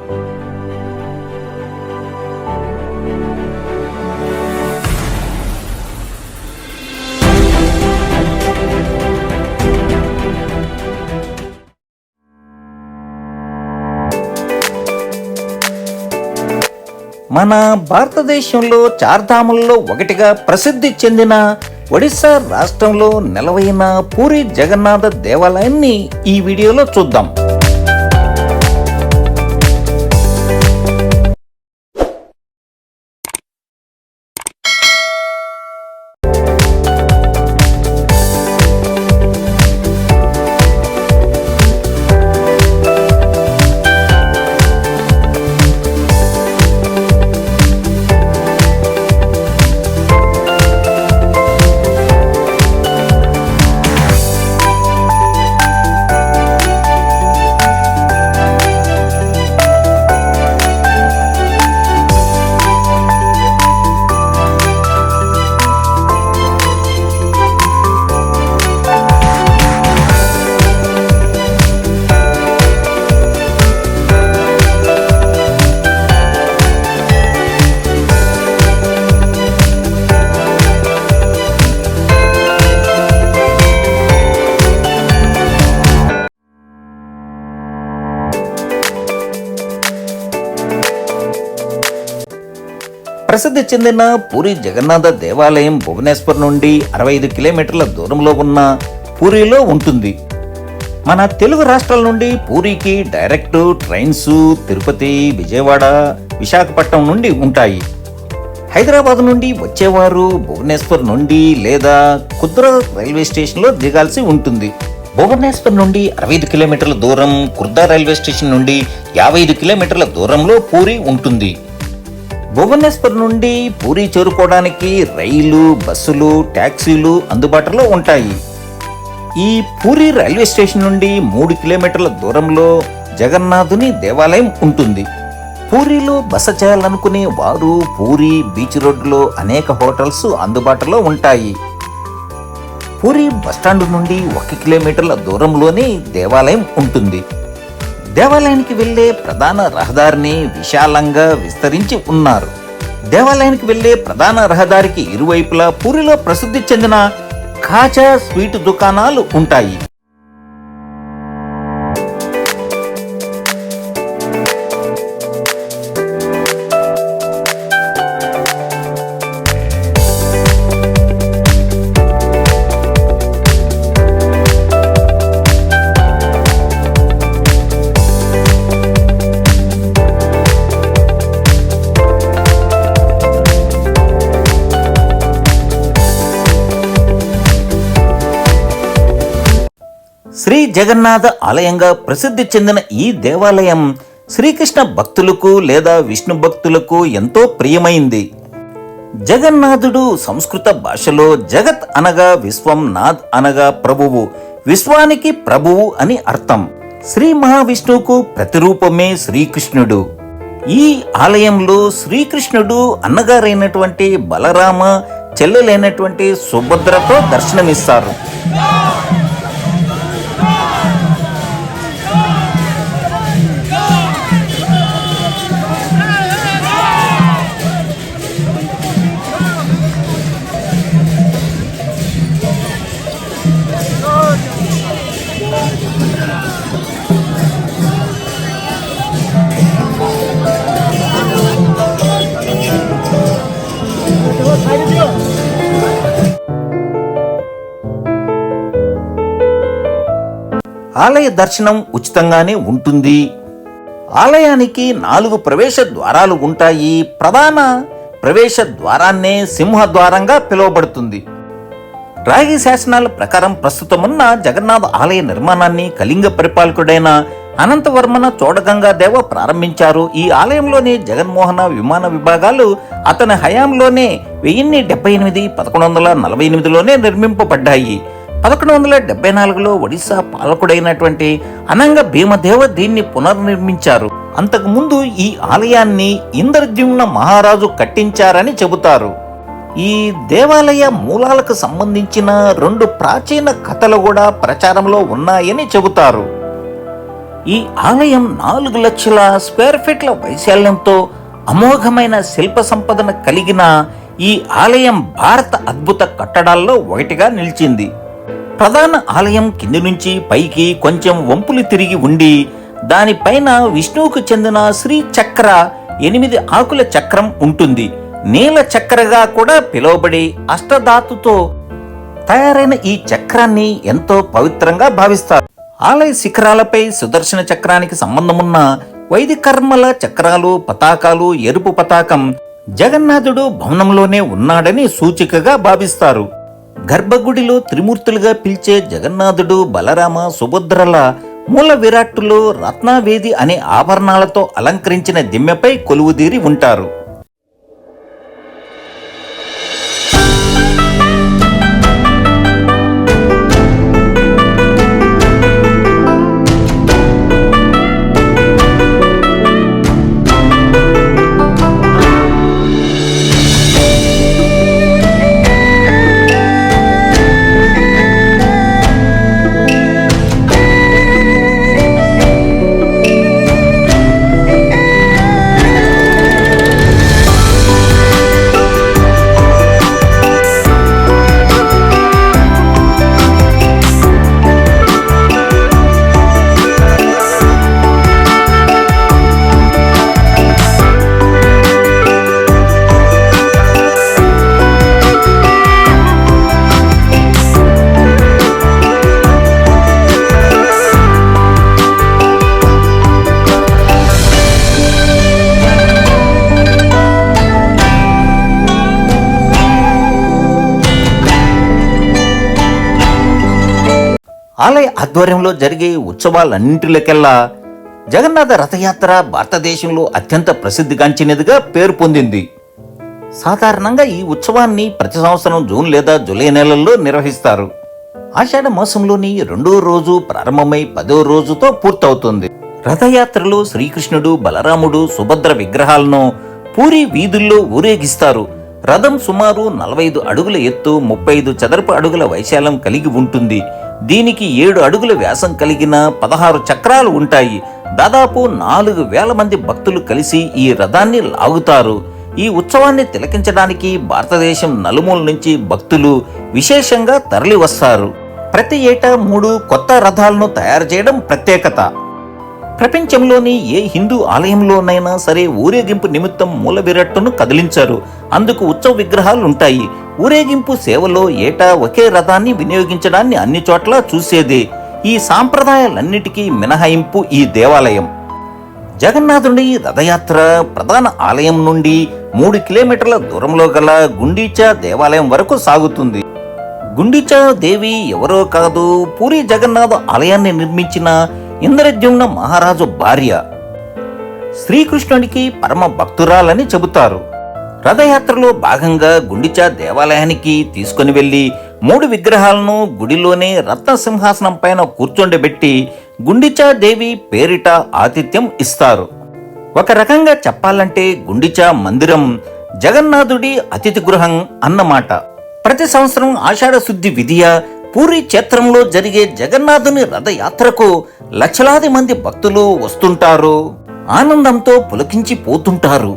మన భారతదేశంలో చార్ధాముల్లో ఒకటిగా ప్రసిద్ధి చెందిన ఒడిశా రాష్ట్రంలో నెలవైన పూరి జగన్నాథ దేవాలయాన్ని ఈ వీడియోలో చూద్దాం. ప్రసిద్ధి చెందిన పూరి జగన్నాథ దేవాలయం భువనేశ్వర్ నుండి 65 కిలోమీటర్ల దూరంలో ఉన్న పూరిలో ఉంటుంది. మన తెలుగు రాష్ట్రాల నుండి పూరికి డైరెక్ట్ ట్రైన్స్ తిరుపతి, విజయవాడ, విశాఖపట్నం నుండి ఉంటాయి. హైదరాబాద్ నుండి వచ్చేవారు భువనేశ్వర్ నుండి లేదా కుద్రా రైల్వే స్టేషన్లో దిగాల్సి ఉంటుంది. భువనేశ్వర్ నుండి 65 కిలోమీటర్ల దూరం, కుర్దా రైల్వే స్టేషన్ నుండి 55 కిలోమీటర్ల దూరంలో పూరి ఉంటుంది. భువనేశ్వర్ నుండి పూరి చేరుకోవడానికి రైలు, బస్సులు, టాక్సీలు అందుబాటులో ఉంటాయి. ఈ పూరి రైల్వే స్టేషన్ నుండి 3 కిలోమీటర్ల దూరంలో జగన్నాథుని దేవాలయం ఉంటుంది. పూరిలో బస చేయాలనుకునే వారు పూరి బీచ్ రోడ్లో అనేక హోటల్స్ అందుబాటులో ఉంటాయి. పూరి బస్టాండ్ నుండి 1 కిలోమీటర్ల దూరంలోనే దేవాలయం ఉంటుంది. దేవాలయానికి వెళ్లే ప్రధాన రహదారిని విశాలంగా విస్తరించి ఉన్నారు. దేవాలయానికి వెళ్లే ప్రధాన రహదారికి ఇరువైపులా పూరిలో ప్రసిద్ధి చెందిన కాజా స్వీట్ దుకాణాలు ఉంటాయి. శ్రీ జగన్నాథ ఆలయంగా ప్రసిద్ధి చెందిన ఈ దేవాలయం శ్రీకృష్ణ భక్తులకు లేదా విష్ణు భక్తులకు ఎంతో ప్రియమైంది. జగన్నాథుడు సంస్కృత భాషలో జగత్ అనగా విశ్వం, నాథ్ అనగా ప్రభువు, విశ్వానికి ప్రభువు అని అర్థం. శ్రీ మహావిష్ణువుకు ప్రతిరూపమే శ్రీకృష్ణుడు. ఈ ఆలయంలో శ్రీకృష్ణుడు అన్నగారైనటువంటి బలరామ, చెల్లెలైనటువంటి సుభద్రతో దర్శనమిస్తారు. ఆలయ దర్శనం ఉచితంగానే ఉంటుంది. ఆలయానికి 4 ప్రవేశ ద్వారాలు ఉంటాయి. ప్రధాన ప్రవేశ ద్వారాన్నే సింహద్వారంగా పిలువబడుతుంది. రాగి శాసనాల ప్రకారం ప్రస్తుతమున్న జగన్నాథ ఆలయ నిర్మాణాన్ని కళింగ పరిపాలకుడైన అనంతవర్మన చోడగంగాదేవ ప్రారంభించారు. ఈ ఆలయంలోని జగన్మోహన విమాన విభాగాలు అతని హయాంలోనే 1078, 1148లోనే నిర్మింపబడ్డాయి. 1174లో ఒడిశా పాలకుడైనటువంటి అనంగ భీమదేవ దీన్ని పునర్నిర్మించారు. అంతకుముందు ఈ ఆలయాన్ని ఇంద్రద్యుమ్న మహారాజు కట్టించారని చెబుతారు. ఈ దేవాలయ మూలాలకు సంబంధించిన 2 ప్రాచీన కథలు కూడా ప్రచారంలో ఉన్నాయని చెబుతారు. ఈ ఆలయం 4 లక్షల స్క్వేర్ ఫీట్ల వైశాల్యంతో అమోఘమైన శిల్ప సంపదన కలిగిన ఈ ఆలయం భారత అద్భుత కట్టడాల్లో ఒకటిగా నిలిచింది. ప్రధాన ఆలయం కింది నుంచి పైకి కొంచెం వంపులు తిరిగి ఉండి దానిపైన విష్ణువుకు చెందిన శ్రీ చక్ర 8 ఆకుల చక్రం ఉంటుంది. నీల చక్రగా కూడా పిలువబడి అష్టధాతుతో తయారైన ఈ చక్రాన్ని ఎంతో పవిత్రంగా భావిస్తారు. ఆలయ శిఖరాలపై సుదర్శన చక్రానికి సంబంధమున్న వైదికర్మల చక్రాలు, పతాకాలు, ఎరుపు పతాకం జగన్నాథుడు భవనంలోనే ఉన్నాడని సూచికగా భావిస్తారు. గర్భగుడిలో త్రిమూర్తులుగా పిలిచే జగన్నాథుడు, బలరామ, సుభద్రల మూల విరాట్టులో రత్నావేది అనే ఆభరణాలతో అలంకరించిన దిమ్మెపై కొలువుదీరి ఉంటారు. ఆలయ ఆధ్వర్యంలో జరిగే ఉత్సవాలన్నింటిలోకెల్లా జగన్నాథ రథయాత్ర భారతదేశంలో అత్యంత ప్రసిద్ధిగాంచినదిగా పేరు పొందింది. సాధారణంగా ఈ ఉత్సవాన్ని ప్రతి సంవత్సరం జూన్ లేదా జూలై నెలల్లో నిర్వహిస్తారు. ఆషాఢ మాసంలోని 2వ రోజు ప్రారంభమై 10వ రోజుతో పూర్తవుతుంది. రథయాత్రలో శ్రీకృష్ణుడు, బలరాముడు, సుభద్ర విగ్రహాలను పూరి వీధుల్లో ఊరేగిస్తారు. రథం సుమారు 45 అడుగుల ఎత్తు, 35 చదరపు అడుగుల వైశాల్యం కలిగి ఉంటుంది. దీనికి 7 అడుగుల వ్యాసం కలిగిన 16 చక్రాలు ఉంటాయి. దాదాపు 4,000 మంది భక్తులు కలిసి ఈ రథాన్ని లాగుతారు. ఈ ఉత్సవాన్ని తిలకించడానికి భారతదేశం నలుమూల నుంచి భక్తులు విశేషంగా తరలి వస్తారు. ప్రతి ఏటా 3 కొత్త రథాలను తయారు చేయడం ప్రత్యేకత. ప్రపంచంలోని ఏ హిందూ ఆలయంలోనైనా సరే ఊరేగింపు నిమిత్తం మూల విరాట్టును కదిలించారు. అందుకు ఉత్సవ విగ్రహాలు ఉంటాయి. ఊరేగింపు సేవలో ఏటా ఒకే రథాన్ని వినియోగించడాన్ని అన్ని చోట్ల చూసేదే. ఈ సాంప్రదాయాలన్నిటికీ మినహాయింపు ఈ దేవాలయం. జగన్నాథుడి రథయాత్ర ప్రధాన ఆలయం నుండి 3 కిలోమీటర్ల దూరంలో గల గుండీచా దేవాలయం వరకు సాగుతుంది. గుండీచా దేవి ఎవరో కాదు, పూరి జగన్నాథ ఆలయాన్ని నిర్మించిన ఇంద్రద్యుమ్న మహారాజు భార్య. శ్రీకృష్ణుడికి పరమ భక్తురాలని చెబుతారు. రథయాత్రలో భాగంగా గుండిచా దేవాలయానికి తీసుకుని వెళ్లి 3 విగ్రహాలను గుడిలోనే రత్న సింహాసనం పైన కూర్చోండబెట్టి గుండిచా దేవి పేరిట ఆతిథ్యం ఇస్తారు. ఒక రకంగా చెప్పాలంటే గుండిచా మందిరం జగన్నాథుడి అతిథి గృహం అన్నమాట. ప్రతి సంవత్సరం ఆషాఢ శుద్ధి విధియ పూరి క్షేత్రంలో జరిగే జగన్నాథుని రథయాత్రకు లక్షలాది మంది భక్తులు వస్తుంటారు. ఆనందంతో పులకించిపోతుంటారు.